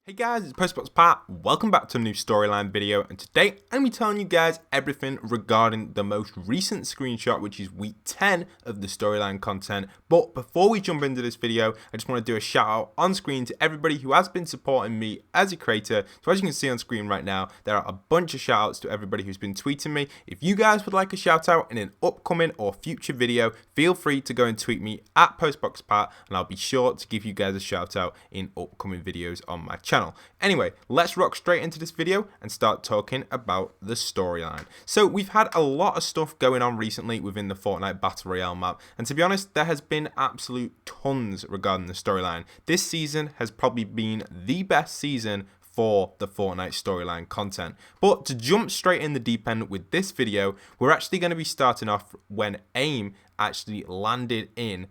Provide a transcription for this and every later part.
Hey guys, it's postboxpat. Welcome back to a new storyline video, and today I'm going to be telling you guys everything regarding the most recent screenshot, which is week 10 of the storyline content. But before we jump into this video, I just want to do a shout out on screen to everybody who has been supporting me as a creator. So as you can see on screen right now, there are a bunch of shout outs to everybody who's been tweeting me. If you guys would like a shout out in an upcoming or future video, feel free to go and tweet me at postboxpat, and I'll be sure to give you guys a shout out in upcoming videos on my channel. Anyway, let's rock straight into this video and start talking about the storyline. So we've had a lot of stuff going on recently within the Fortnite Battle Royale map, and to be honest, there has been absolute tons regarding the storyline. This season has probably been the best season for the Fortnite storyline content. But to jump straight in the deep end with this video, we're actually going to be starting off when A.I.M actually landed in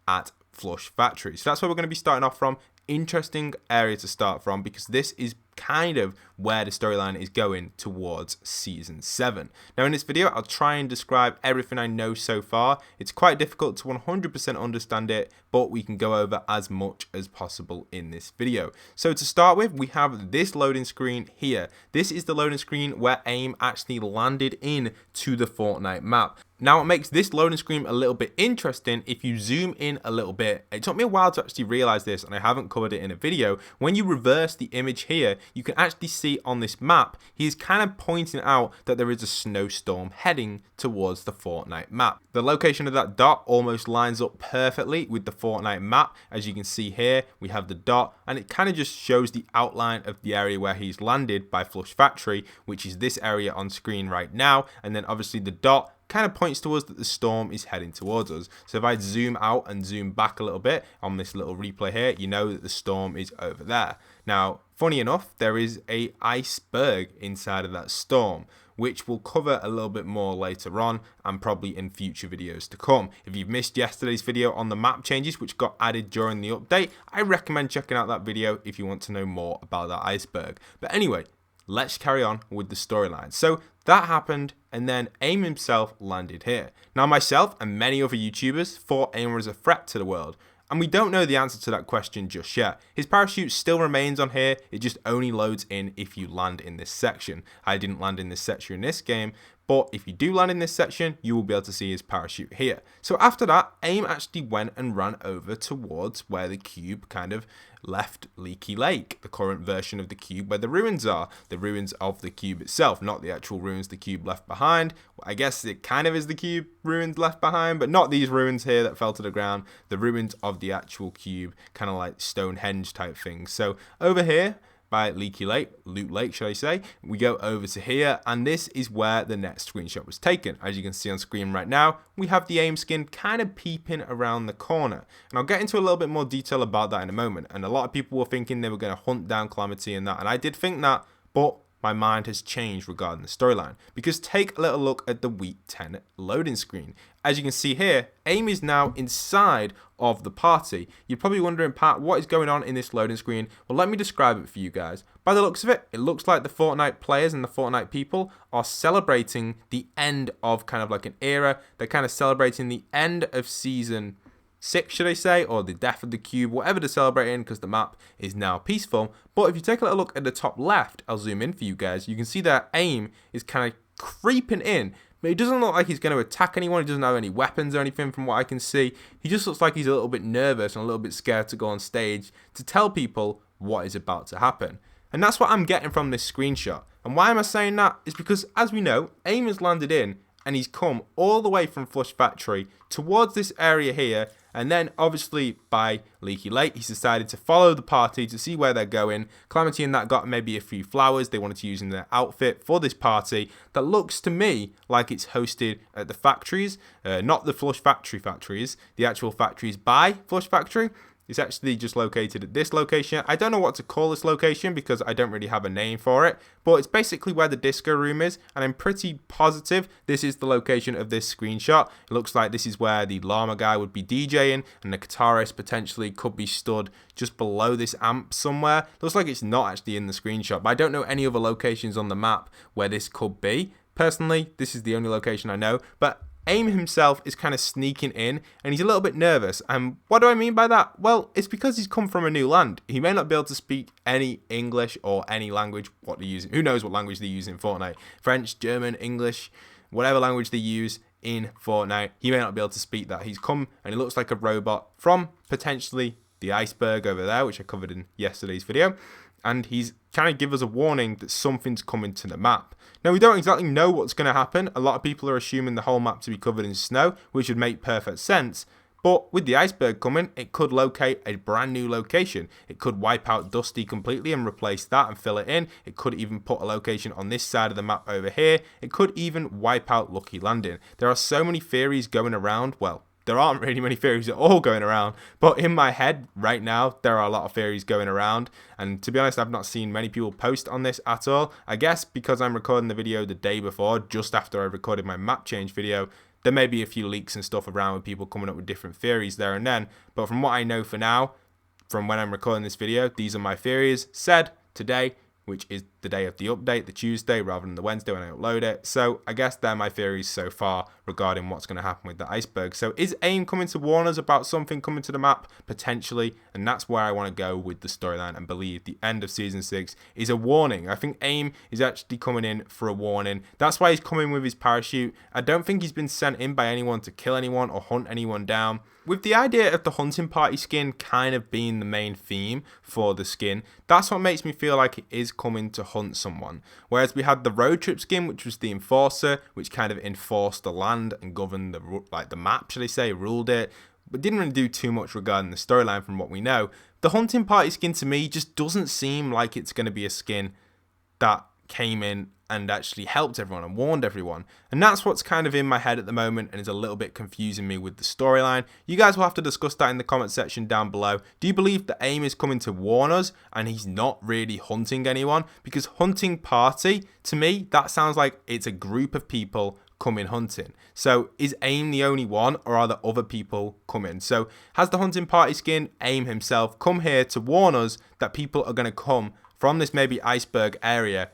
at Flush Factory. So that's where we're going to be starting off from. Interesting area to start from, because this is kind of where the storyline is going towards season 7. Now in this video, I'll try and describe everything I know so far. It's quite difficult to 100% understand it, but we can go over as much as possible in this video. So to start with, we have this loading screen here. This is the loading screen where A.I.M actually landed in to the Fortnite map. Now, what makes this loading screen a little bit interesting, if you zoom in a little bit, it took me a while to actually realize this, and I haven't covered it in a video. When you reverse the image here, you can actually see on this map, he's kind of pointing out that there is a snowstorm heading towards the Fortnite map. The location of that dot almost lines up perfectly with the Fortnite map. As you can see here, we have the dot, and it kind of just shows the outline of the area where he's landed by Flush Factory, which is this area on screen right now, and then obviously the dot kind of points to us that the storm is heading towards us. So if I zoom out and zoom back a little bit on this little replay here, you know that the storm is over there. Now, funny enough, there is a iceberg inside of that storm, which we'll cover a little bit more later on and probably in future videos to come. If you've missed yesterday's video on the map changes which got added during the update, I recommend checking out that video if you want to know more about that iceberg. But anyway, let's carry on with the storyline. So that happened, and then A.I.M himself landed here. Now myself and many other YouTubers thought A.I.M was a threat to the world, and we don't know the answer to that question just yet. His parachute still remains on here, it just only loads in if you land in this section. I didn't land in this section in this game, but if you do land in this section, you will be able to see his parachute here. So after that, A.I.M actually went and ran over towards where the cube kind of left Leaky Lake, the current version of the cube where the ruins are. The ruins of the cube itself, not the actual ruins the cube left behind. I guess it kind of is the cube ruins left behind, but not these ruins here that fell to the ground. The ruins of the actual cube, kind of like Stonehenge type things. So over here, by Leaky Lake, Loot Lake should I say, we go over to here, and this is where the next screenshot was taken. As you can see on screen right now, we have the A.I.M skin kind of peeping around the corner, and I'll get into a little bit more detail about that in a moment. And a lot of people were thinking they were going to hunt down Calamity and that, and I did think that, but my mind has changed regarding the storyline, because take a little look at the week 10 loading screen. As you can see here, A.I.M is now inside of the party. You're probably wondering, Pat, what is going on in this loading screen? Well, let me describe it for you guys. By the looks of it, it looks like the Fortnite players and the Fortnite people are celebrating the end of kind of like an era. They're kind of celebrating the end of season 6, should I say, or the death of the cube, whatever they're celebrating, because the map is now peaceful. But if you take a little look at the top left, I'll zoom in for you guys, you can see that A.I.M is kind of creeping in, but he doesn't look like he's going to attack anyone. He doesn't have any weapons or anything from what I can see. He just looks like he's a little bit nervous and a little bit scared to go on stage to tell people what is about to happen. And that's what I'm getting from this screenshot. And why am I saying that? It's because, as we know, A.I.M has landed in, and he's come all the way from Flush Factory towards this area here, and then obviously by Leaky Lake he's decided to follow the party to see where they're going. Calamity and that got maybe a few flowers they wanted to use in their outfit for this party that looks to me like it's hosted at the factories, not the Flush Factory factories, the actual factories by Flush Factory. It's actually just located at this location. I don't know what to call this location because I don't really have a name for it, but it's basically where the disco room is, and I'm pretty positive this is the location of this screenshot. It looks like this is where the llama guy would be DJing, and the guitarist potentially could be stood just below this amp somewhere. Looks like it's not actually in the screenshot, but I don't know any other locations on the map where this could be. Personally, this is the only location I know, but A.I.M himself is kind of sneaking in and he's a little bit nervous. And what do I mean by that? Well, it's because he's come from a new land. He may not be able to speak any English or any language. What they're using, who knows what language they use in Fortnite? French, German, English, whatever language they use in Fortnite. He may not be able to speak that. He's come and he looks like a robot from potentially the iceberg over there, which I covered in yesterday's video. And he's trying to give us a warning that something's coming to the map. Now, we don't exactly know what's going to happen. A lot of people are assuming the whole map to be covered in snow, which would make perfect sense. But with the iceberg coming, it could locate a brand new location. It could wipe out Dusty completely and replace that and fill it in. It could even put a location on this side of the map over here. It could even wipe out Lucky Landing. There are so many theories going around. Well, there aren't really many theories at all going around, but in my head right now, there are a lot of theories going around. And to be honest, I've not seen many people post on this at all. I guess because I'm recording the video the day before, just after I recorded my map change video, there may be a few leaks and stuff around with people coming up with different theories there and then. But from what I know for now, from when I'm recording this video, these are my theories said today, which is the day of the update, the Tuesday, rather than the Wednesday when I upload it. So I guess they're my theories so far regarding what's going to happen with the iceberg. So is A.I.M coming to warn us about something coming to the map? Potentially. And that's where I want to go with the storyline and believe the end of Season 6 is a warning. I think A.I.M is actually coming in for a warning. That's why he's coming with his parachute. I don't think he's been sent in by anyone to kill anyone or hunt anyone down. With the idea of the hunting party skin kind of being the main theme for the skin, that's what makes me feel like it is coming to hunt someone. Whereas we had the road trip skin, which was the enforcer, which kind of enforced the land and governed the map, should I say, ruled it, but didn't really do too much regarding the storyline from what we know. The hunting party skin to me just doesn't seem like it's going to be a skin that came in and actually helped everyone and warned everyone. And that's what's kind of in my head at the moment and is a little bit confusing me with the storyline. You guys will have to discuss that in the comment section down below. Do you believe that A.I.M is coming to warn us and he's not really hunting anyone? Because hunting party, to me, that sounds like it's a group of people coming hunting. So is A.I.M the only one, or are there other people coming? So has the hunting party skin, A.I.M himself, come here to warn us that people are going to come from this maybe iceberg area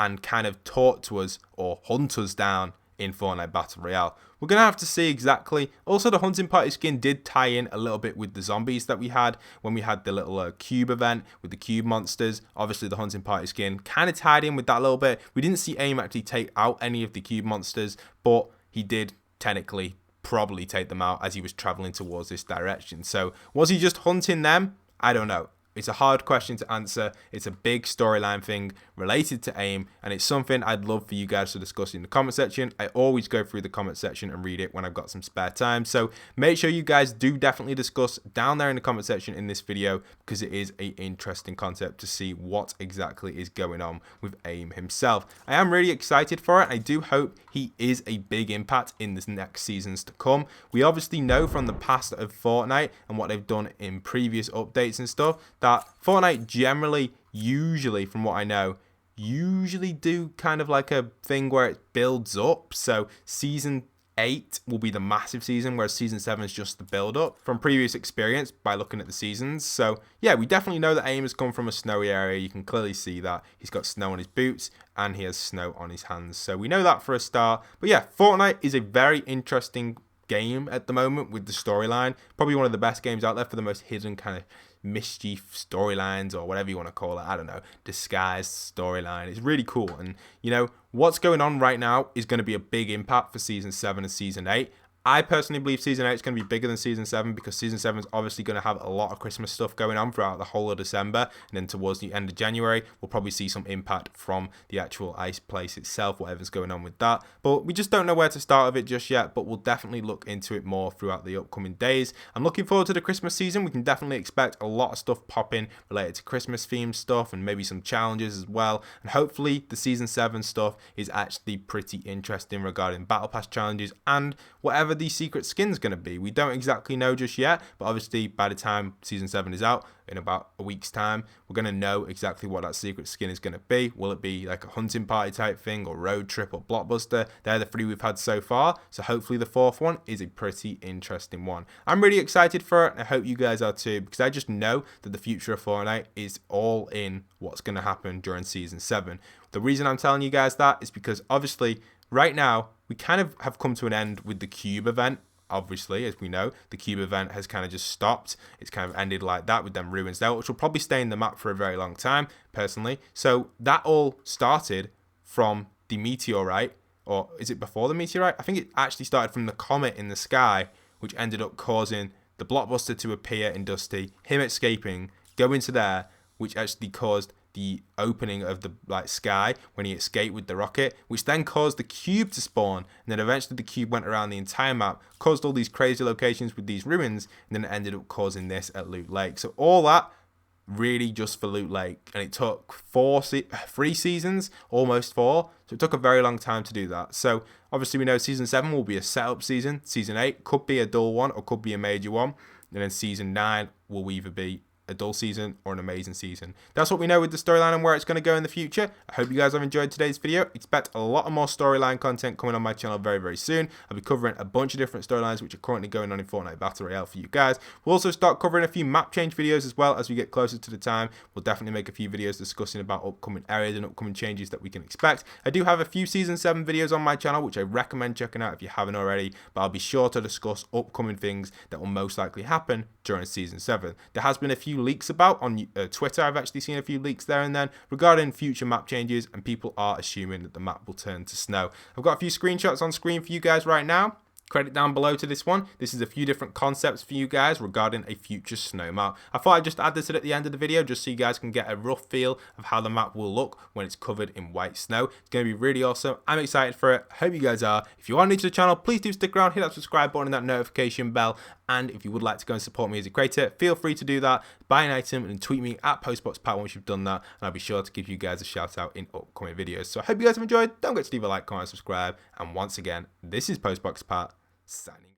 and kind of talk to us or hunt us down in Fortnite Battle Royale? We're going to have to see exactly. Also, the hunting party skin did tie in a little bit with the zombies that we had when we had the little cube event with the cube monsters. Obviously, the hunting party skin kind of tied in with that a little bit. We didn't see A.I.M actually take out any of the cube monsters, but he did technically probably take them out as he was traveling towards this direction. So was he just hunting them? I don't know. It's a hard question to answer. It's a big storyline thing related to A.I.M, and it's something I'd love for you guys to discuss in the comment section. I always go through the comment section and read it when I've got some spare time. So make sure you guys do definitely discuss down there in the comment section in this video, because it is an interesting concept to see what exactly is going on with A.I.M himself. I am really excited for it. I do hope he is a big impact in the next seasons to come. We obviously know from the past of Fortnite and what they've done in previous updates and stuff that Fortnite generally, usually from what I know, usually do kind of like a thing where it builds up. So season 8 will be the massive season, whereas season 7 is just the build up from previous experience by looking at the seasons. So yeah, we definitely know that A.I.M has come from a snowy area. You can clearly see that he's got snow on his boots and he has snow on his hands. So we know that for a start. But yeah, Fortnite is a very interesting game at the moment with the storyline. Probably one of the best games out there for the most hidden kind of mischief storylines, or whatever you want to call it. I don't know, disguised storyline. It's really cool. And you know what's going on right now is going to be a big impact for season 7 and season 8. I personally believe season 8 is going to be bigger than season 7, because season 7 is obviously going to have a lot of Christmas stuff going on throughout the whole of December, and then towards the end of January we'll probably see some impact from the actual ice place itself, whatever's going on with that. But we just don't know where to start with it just yet, but we'll definitely look into it more throughout the upcoming days. I'm looking forward to the Christmas season. We can definitely expect a lot of stuff popping related to Christmas themed stuff, and maybe some challenges as well. And hopefully the season 7 stuff is actually pretty interesting regarding battle pass challenges and whatever the secret skin's going to be. We don't exactly know just yet, but obviously by the time season 7 is out in about a week's time, we're going to know exactly what that secret skin is going to be. Will it be like a hunting party type thing, or road trip, or blockbuster? They're the 3 we've had so far, so hopefully the 4th one is a pretty interesting one. I'm really excited for it, and I hope you guys are too, because I just know that the future of Fortnite is all in what's going to happen during season 7. The reason I'm telling you guys that is because obviously right now we kind of have come to an end with the cube event. Obviously, as we know, the cube event has kind of just stopped. It's kind of ended like that with them ruins there, which will probably stay in the map for a very long time, personally. So that all started from the meteorite, or is it before the meteorite? I think it actually started from the comet in the sky, which ended up causing the blockbuster to appear in Dusty, him escaping, go into there, which actually caused the opening of the sky when he escaped with the rocket, which then caused the cube to spawn, and then eventually the cube went around the entire map, caused all these crazy locations with these ruins, and then it ended up causing this at Loot Lake. So all that really just for Loot Lake, and it took 3 seasons, almost 4, so it took a very long time to do that. So obviously we know season 7 will be a setup season, season 8 could be a dull one or could be a major one, and then season 9 will either be a dull season or an amazing season. That's what we know with the storyline and where it's going to go in the future. I hope you guys have enjoyed today's video. Expect a lot of more storyline content coming on my channel very, very soon. I'll be covering a bunch of different storylines which are currently going on in Fortnite Battle Royale for you guys. We'll also start covering a few map change videos as well as we get closer to the time. We'll definitely make a few videos discussing about upcoming areas and upcoming changes that we can expect. I do have a few season 7 videos on my channel which I recommend checking out if you haven't already, but I'll be sure to discuss upcoming things that will most likely happen during season 7. There has been a few leaks about on Twitter. I've actually seen a few leaks there and then regarding future map changes, and people are assuming that the map will turn to snow. I've got a few screenshots on screen for you guys right now. Credit down below to this one. This is a few different concepts for you guys regarding a future snow map. I thought I'd just add this at the end of the video just so you guys can get a rough feel of how the map will look when it's covered in white snow. It's going to be really awesome. I'm excited for it. Hope you guys are. If you are new to the channel, please do stick around, hit that subscribe button and that notification bell. And if you would like to go and support me as a creator, feel free to do that. Buy an item and tweet me at postboxpat once you've done that, and I'll be sure to give you guys a shout out in upcoming videos. So I hope you guys have enjoyed. Don't forget to leave a like, comment, subscribe, and once again, this is postboxpat signing.